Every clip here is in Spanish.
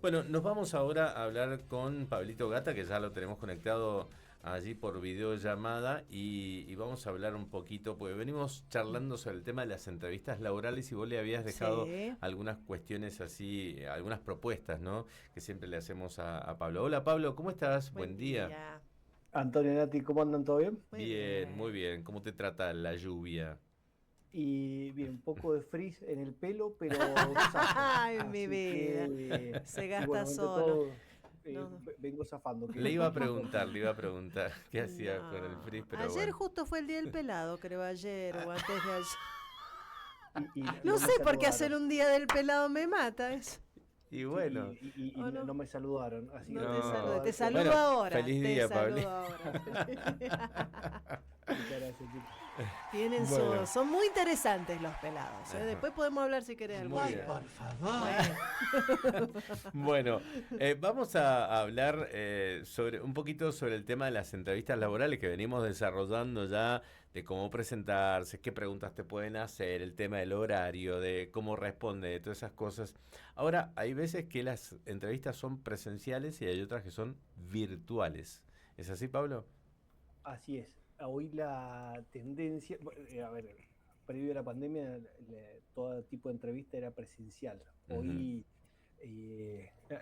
Bueno, nos vamos ahora a hablar con Pablito Gata, que ya lo tenemos conectado allí por videollamada y vamos a hablar un poquito, porque venimos charlando sobre el tema de las entrevistas laborales y vos le habías dejado Sí, algunas cuestiones así, algunas propuestas, ¿no? Que siempre le hacemos a Pablo. Hola Pablo, ¿cómo estás? buen Buen día. día. Antonio y Nati, ¿cómo andan? ¿Todo bien? Muy Bien, muy bien. bien. ¿Cómo te trata la lluvia? Y bien, un poco de frizz en el pelo, pero zafo. Ay, mi Así vida. que, Se y gasta bueno, ante solo. todo, No, vengo zafando, Le que iba a poquito. preguntar, le iba a preguntar qué hacía con el frizz, no. pero Ayer bueno. justo fue el día del pelado, creo, ayer o antes de ayer. Y No no sé me por qué hacer saludaron. un día del pelado me mata eso. Y Sí, bueno, y ¿O no? no me saludaron, así que No no te me puedo salude. no. dar Te cuenta. saludo Bueno, ahora. feliz Te día, Pablo. saludo ahora. Muchas gracias, chicos. Tienen Bueno, son muy interesantes los pelados. ¿Eh? ajá. Después podemos hablar si querés algún Muy día. bien. Bueno. Bueno, vamos a hablar sobre un poquito sobre el tema de las entrevistas laborales que venimos desarrollando ya, de cómo presentarse, qué preguntas te pueden hacer, el tema del horario, de cómo responde, de todas esas cosas. Ahora, hay veces que las entrevistas son presenciales y hay otras que son virtuales. ¿Es así, Pablo? Así es. Hoy la tendencia, bueno, a ver, previo a la pandemia, todo tipo de entrevista era presencial. Ujú, Hoy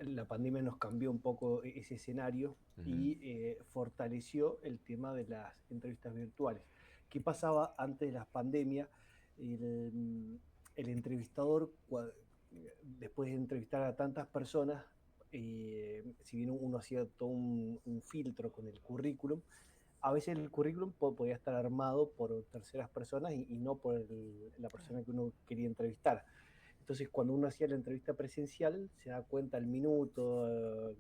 la pandemia nos cambió un poco ese escenario ujú. y fortaleció el tema de las entrevistas virtuales. ¿Qué pasaba antes de la pandemia? El, el entrevistador, después de entrevistar a tantas personas, si bien uno hacía todo un filtro con el currículum, a veces el currículum podía estar armado por terceras personas y no por la persona que uno quería entrevistar. Entonces, cuando uno hacía la entrevista presencial, se da cuenta al minuto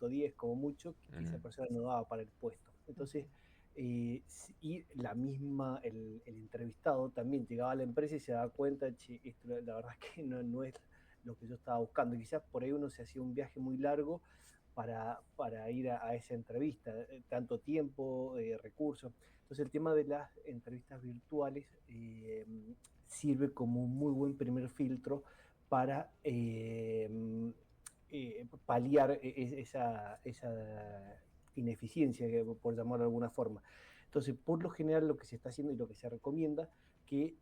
10 como mucho, que esa Ujú. persona no daba para el puesto. Entonces, y el entrevistado también llegaba a la empresa y se daba cuenta, che, esto la verdad es que no es lo que yo estaba buscando. Y quizás por ahí uno se hacía un viaje muy largo para ir a esa entrevista, tanto tiempo, recursos. Entonces el tema de las entrevistas virtuales sirve como un muy buen primer filtro para paliar esa ineficiencia, por llamarlo de alguna forma. Entonces, por lo general, lo que se está haciendo y lo que se recomienda, que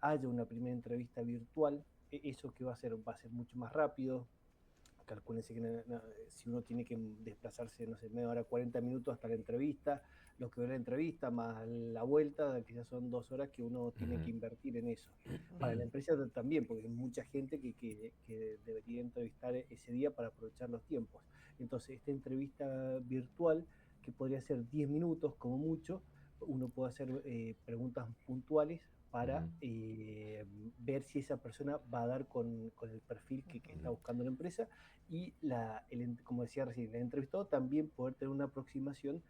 haya una primera entrevista virtual, eso que va a ser mucho más rápido. Calcúlense que si uno tiene que desplazarse, no sé, media hora, 40 minutos hasta la entrevista, lo que dura la entrevista más la vuelta, quizás son 2 horas que uno tiene que Ujú. invertir en eso. Para la Ujú. empresa también, porque hay mucha gente que debería entrevistar ese día para aprovechar los tiempos. Entonces, esta entrevista virtual, que podría ser 10 minutos como mucho, uno puede hacer preguntas puntuales Ujú. para ver si esa persona va a dar con el perfil que está Ujú. buscando la empresa y, como decía recién, el entrevistado también poder tener una aproximación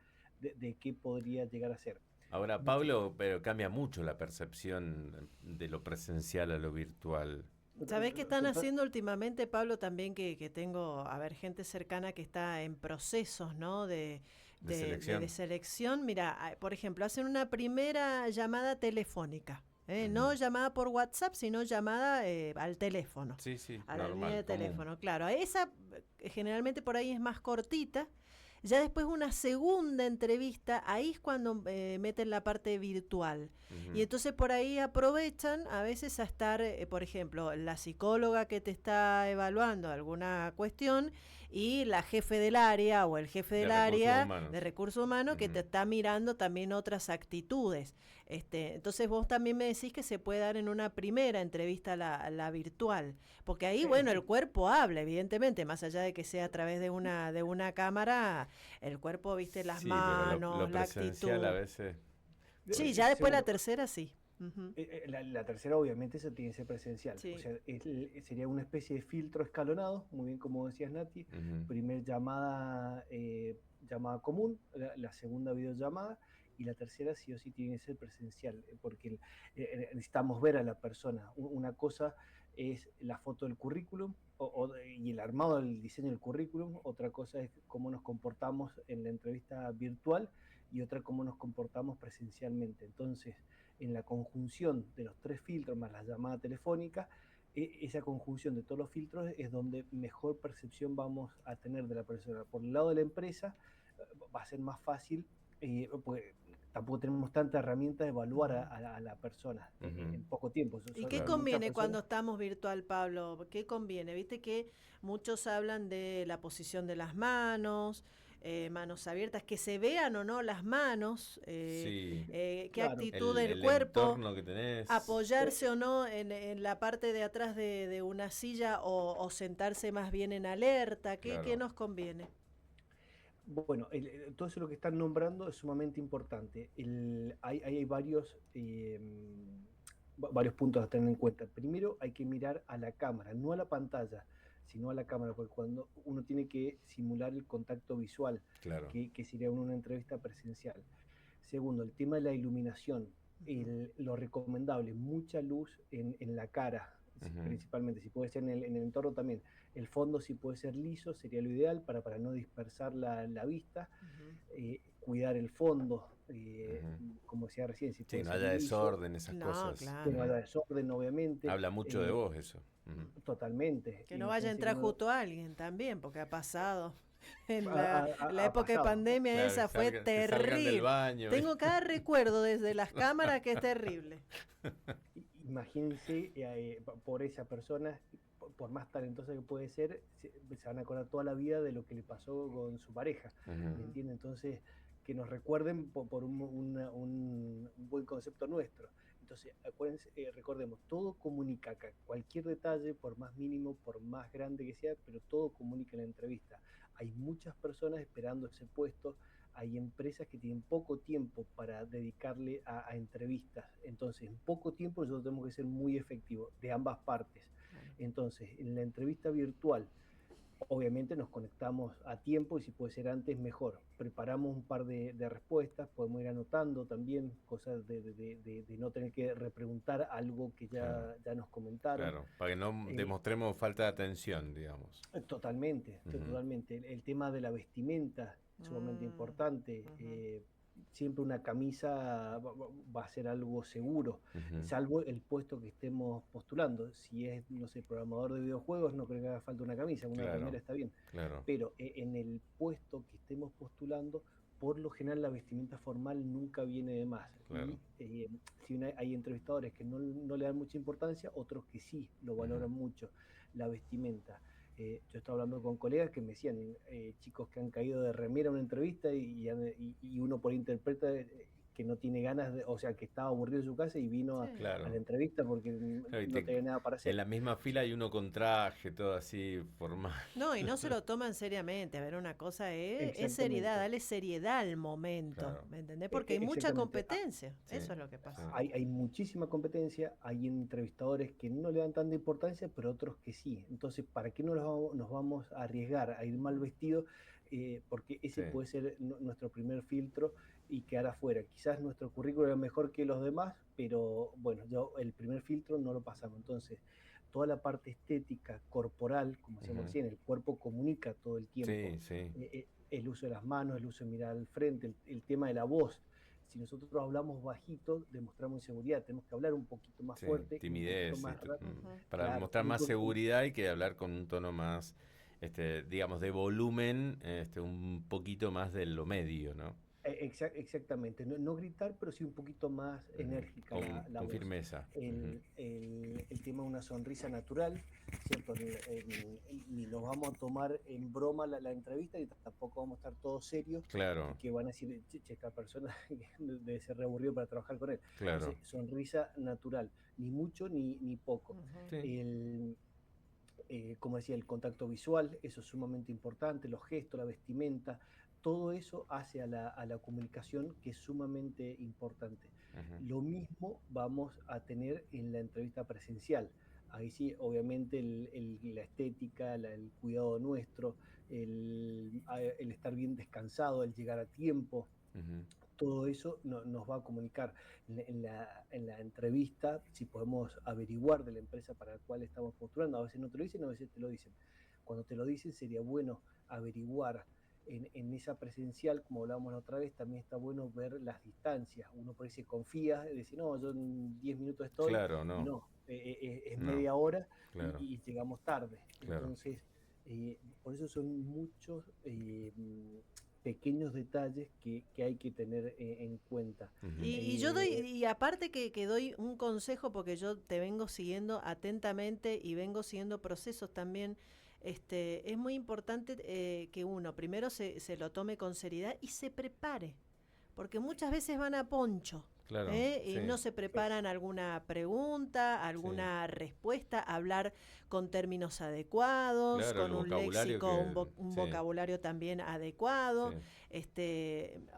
de qué podría llegar a ser. Ahora, Dicho, Pablo, pero cambia mucho la percepción de lo presencial a lo virtual. ¿Sabés qué están total, haciendo últimamente, Pablo? También que tengo, a ver, gente cercana que está en procesos, ¿no? De De selección. selección. Mira, por ejemplo, hacen una primera llamada telefónica. No Ujú. llamada por WhatsApp, sino llamada al teléfono, Sí, sí, a la línea normal, de común. teléfono. Claro, a esa generalmente por ahí es más cortita. Ya después una segunda entrevista, ahí es cuando meten la parte virtual. Y Ujú. entonces por ahí aprovechan a veces a estar, por ejemplo, la psicóloga que te está evaluando alguna cuestión y la jefe del área o el jefe De del recursos área de humanos. recursos humanos que te Ujú. está mirando también otras actitudes. Entonces vos también me decís que se puede dar en una primera entrevista la virtual, porque ahí, bueno, el sí, cuerpo habla, evidentemente, más allá de que sea a través de una cámara, el cuerpo, viste, las Sí, pero lo manos, la presencial a actitud. veces Sí, puede. ya después la seguro. tercera sí. Ujú. La tercera obviamente eso tiene que ser presencial, o Sí. sea, sería una especie de filtro escalonado, muy bien como decías Nati, Ujú. primer llamada común, la segunda videollamada y la tercera sí o sí tiene que ser presencial, porque necesitamos ver a la persona. Una cosa es la foto del currículum y el armado del diseño del currículum, otra cosa es cómo nos comportamos en la entrevista virtual y otra cómo nos comportamos presencialmente. Entonces, en la conjunción de los tres filtros más la llamada telefónica, esa conjunción de todos los filtros es donde mejor percepción vamos a tener de la persona. Por el lado de la empresa, va a ser más fácil, pues tampoco tenemos tanta herramienta de evaluar a la persona en poco tiempo. ¿Y qué conviene cuando estamos virtual, Pablo? ¿Qué conviene? Viste que muchos hablan de la posición de las manos, manos abiertas, que se vean o no las manos, qué actitud del cuerpo, que tenés. apoyarse o no en la parte de atrás de una silla o sentarse más bien en alerta. ¿Qué nos conviene? Bueno, todo eso lo que están nombrando es sumamente importante. Hay varios puntos a tener en cuenta. Primero hay que mirar a la cámara, no a la pantalla, sino a la cámara, porque cuando uno tiene que simular el contacto visual, que sería una entrevista presencial. Segundo, el tema de la iluminación, lo recomendable, mucha luz en la cara, principalmente, si puede ser en el entorno también. El fondo, si puede ser liso, sería lo ideal para no dispersar la vista. Cuidar el fondo, como decía recién, si puede no ser haya liso, desorden, esas cosas. Claro. Que no haya desorden, obviamente. Habla mucho de vos eso. Totalmente. Que no vaya a entrar justo a alguien también, porque ha pasado. En la época de pandemia, claro, esa fue terrible. Del baño. Tengo cada recuerdo desde las cámaras que es terrible. Imagínense por esa persona, por más talentosa que puede ser, se van a acordar toda la vida de lo que le pasó con su pareja. ¿Me entiende? Entonces, que nos recuerden por un buen concepto nuestro. Entonces, acuérdense, recordemos, todo comunica acá, cualquier detalle, por más mínimo, por más grande que sea, pero todo comunica en la entrevista. Hay muchas personas esperando ese puesto, hay empresas que tienen poco tiempo para dedicarle a entrevistas, entonces en poco tiempo nosotros tenemos que ser muy efectivos de ambas partes. Entonces, en la entrevista virtual, obviamente nos conectamos a tiempo y si puede ser antes, mejor. Preparamos un par de respuestas, podemos ir anotando también cosas de no tener que repreguntar algo que ya nos comentaron. Claro, para que no demostremos falta de atención, digamos. Totalmente. El tema de la vestimenta, sumamente importante. Siempre una camisa va a ser algo seguro, salvo el puesto que estemos postulando. Si es, no sé, programador de videojuegos, no creo que haga falta una camisa, una remera está bien. Pero en el puesto que estemos postulando, por lo general la vestimenta formal nunca viene de más. Y si hay entrevistadores que no le dan mucha importancia, otros que sí lo valoran mucho, la vestimenta. Yo estaba hablando con colegas que me decían, chicos que han caído de remera a una entrevista y uno por interpreta que no tiene ganas, o sea, que estaba aburrido en su casa y vino a la entrevista porque no tenía nada para hacer. En la misma fila hay uno con traje, todo así formal. No, y no se lo toman seriamente. A ver, una cosa es seriedad, dale seriedad al momento, ¿me entendés? Porque hay mucha competencia, eso es lo que pasa. Hay muchísima competencia, hay entrevistadores que no le dan tanta importancia, pero otros que sí. Entonces, ¿para qué nos vamos a arriesgar a ir mal vestidos? Porque ese puede ser nuestro primer filtro y quedar afuera. Quizás nuestro currículo era mejor que los demás, pero bueno, el primer filtro no lo pasamos. Entonces, toda la parte estética, corporal, como decíamos recién, el cuerpo comunica todo el tiempo. El uso de las manos, el uso de mirar al frente, el tema de la voz. Si nosotros hablamos bajito, demostramos inseguridad. Tenemos que hablar un poquito más fuerte. Timidez. Para demostrar más seguridad hay que hablar con un tono más, digamos, de volumen, un poquito más de lo medio, ¿no? Exactamente, no gritar, pero sí un poquito más enérgica la con voz. Firmeza. El tema de una sonrisa natural, ¿cierto? Ni nos vamos a tomar en broma la entrevista y tampoco vamos a estar todos serios. Claro. Que van a decir, esta persona debe ser re aburrido para trabajar con él. Claro. Entonces, sonrisa natural, ni mucho ni poco. Como decía, el contacto visual, eso es sumamente importante, los gestos, la vestimenta. Todo eso hace a la comunicación, que es sumamente importante. Lo mismo vamos a tener en la entrevista presencial. Ahí sí, obviamente, la estética, el cuidado nuestro, el estar bien descansado, el llegar a tiempo, todo eso nos va a comunicar. En la entrevista, si podemos averiguar de la empresa para la cual estamos postulando, a veces no te lo dicen, a veces te lo dicen. Cuando te lo dicen, sería bueno averiguar. En esa presencial, como hablábamos la otra vez, también está bueno ver las distancias. Uno por ahí se confía y dice, no, yo en 10 minutos estoy. Claro, no. No, es No, media hora claro, y llegamos tarde. claro. Entonces, por eso son muchos pequeños detalles que hay que tener en cuenta. Ujú. Y yo doy, Eh, y aparte que doy un consejo, porque yo te vengo siguiendo atentamente y vengo siguiendo procesos también, es muy importante que uno primero se lo tome con seriedad y se prepare, porque muchas veces van a poncho. Claro, Y sí, no se preparan alguna pregunta, sí. alguna respuesta, hablar con términos adecuados, Claro, el con un vocabulario léxico, que... un Sí, vocabulario también sí. adecuado.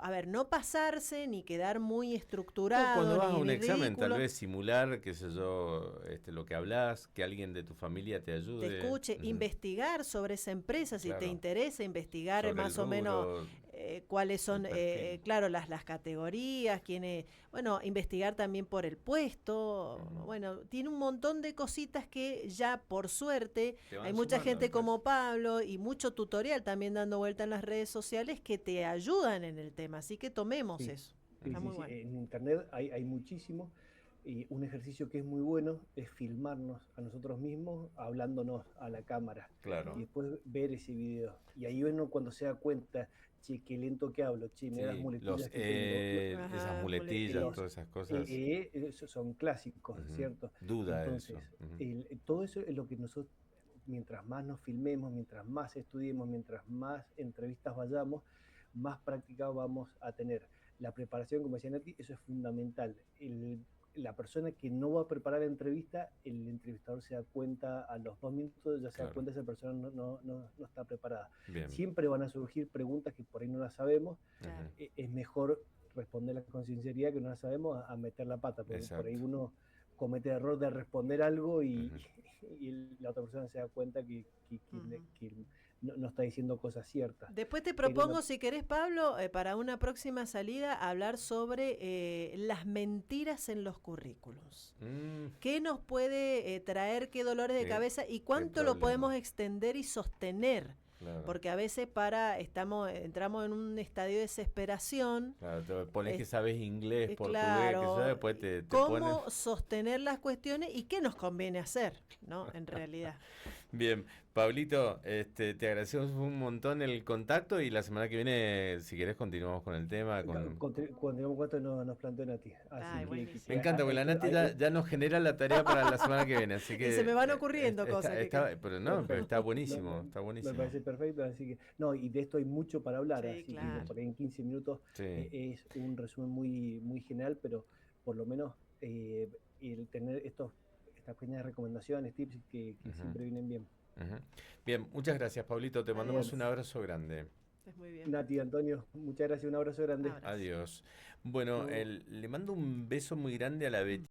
A ver, no pasarse ni quedar muy O cuando estructurado vas a un ni examen, tal ridículo. vez simular, qué sé yo, lo que hablas, que alguien de tu familia te Te ayude. escuche, Ujú. investigar sobre esa empresa, si te Claro, interesa, investigar sobre el más o menos rubro, cuáles el son, perfil. claro, las categorías, quiénes, bueno, investigar también por el puesto, Ujú. bueno, tiene un montón de cositas que ya por suerte Te hay van mucha sumando gente después. como Pablo y mucho tutorial también dando vuelta en las redes sociales que te ayudan en el tema, así que tomemos sí, eso, sí, está Ujú. sí, muy sí. bueno. En internet hay muchísimo. Y un ejercicio que es muy bueno es filmarnos a nosotros mismos hablándonos a la cámara Claro, y después ver ese video. Y ahí uno cuando se da cuenta, che, qué lento que hablo, che, mira las sí, muletillas que tengo. esas Ajá, muletillas, muletillas. todas esas cosas. Esos son clásicos, Ujú. ¿cierto? Duda de Entonces, eso. Ujú. todo eso es lo que nosotros, mientras más nos filmemos, mientras más estudiemos, mientras más entrevistas vayamos, más práctica vamos a tener. La preparación, como decía Nati, eso es fundamental. La persona que no va a preparar la entrevista, el entrevistador se da cuenta a los 2 minutos, ya se da Claro, cuenta que esa persona no está preparada. bien. Siempre van a surgir preguntas que por ahí no las sabemos. Claro. Ujú. Es mejor responderlas con sinceridad que no las sabemos a meter la pata, porque por ahí Exacto. uno comete el error de responder algo y, Ujú. y la otra persona se da cuenta Ujú. que no está diciendo cosas ciertas. Después te Pero propongo, si querés, Pablo, para una próxima salida, hablar sobre las mentiras en los currículums. Mm, ¿Qué nos puede traer, qué dolores de qué, cabeza y qué cuánto lo problema. podemos extender y sostener? Claro. Porque a veces entramos en un estadio de desesperación. Claro, te pones que es- sabes inglés, portugués, que yo claro, después te ponen. ¿cómo sostener las cuestiones y qué nos conviene hacer, ¿no? En realidad. Bien, Pablito, te agradecemos un montón el contacto y la semana que viene, si querés, continuamos con el tema. cuando digamos cuánto nos planteó Nati. Así Ay, Me buenísimo. encanta, porque la Nati ya nos genera la tarea para la semana que viene, así Y se que me van ocurriendo cosas que pero no, pero está perfecto. buenísimo, está Me buenísimo. parece perfecto, así que, no, y de esto hay mucho para hablar, sí, así que Ujú. claro. por ahí en 15 minutos Sí, es un resumen muy general, pero por lo menos el tener estas pequeñas recomendaciones, tips que ujú, siempre vienen bien. ujú. Bien, muchas gracias, Pablito, te mandamos Bueno, un abrazo grande. Es muy bien. Nati, Antonio, muchas gracias, un abrazo grande. Abrazo. Adiós. Bueno, Chau. le mando un beso muy grande a la Betty.